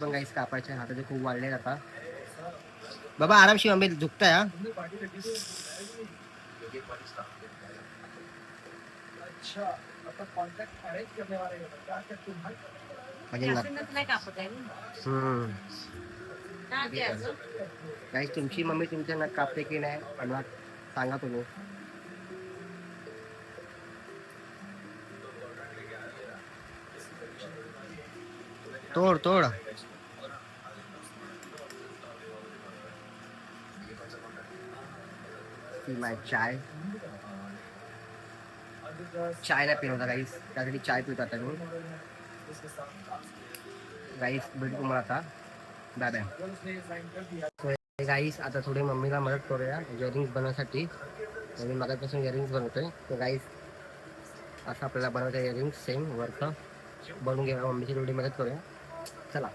पण काहीच कापायचे हाताचे खूप वाढले आता. बाबा आरामशी मम्मी झुकताय हा. म्हणजे तुमची मम्मी तुमच्या नख कापते की नाही मला सांगा तुम्ही. तोड तोड. माय चाय चाय नाही पित होता गाईस, त्यासाठी चाय पित आता मी. गाईस भेटू तुम्हाला आता. बाय बाय गाईस. आता थोडी मम्मीला मदत करूया इयरिंग्स बनवण्यासाठी. मी मगापासून इयरिंग्स बनवतोय. तर गाईस असं आपल्याला बनवायचं इयरिंग्स सेम वर्क बनवून घ्या. मम्मीची थोडी मदत करूया. चला.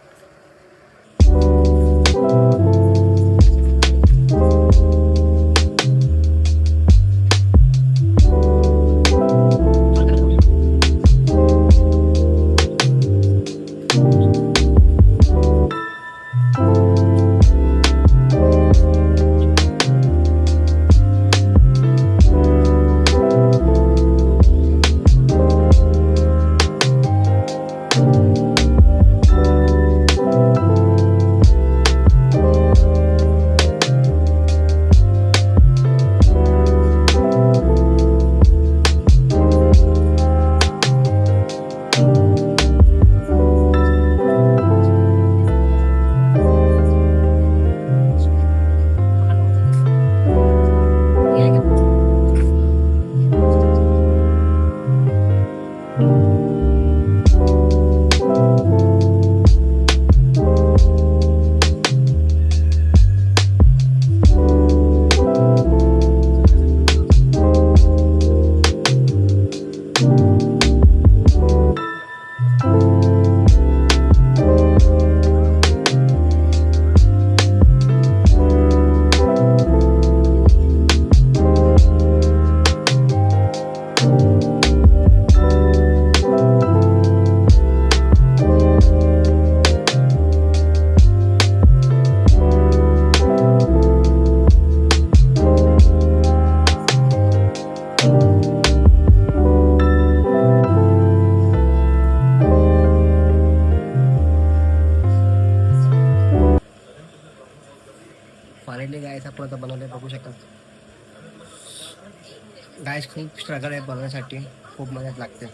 फायनली गायस आपण आता बनवले बघू शकता. गायस खूप स्ट्रगल आहे बनवण्यासाठी, खूप मेहनत लागते.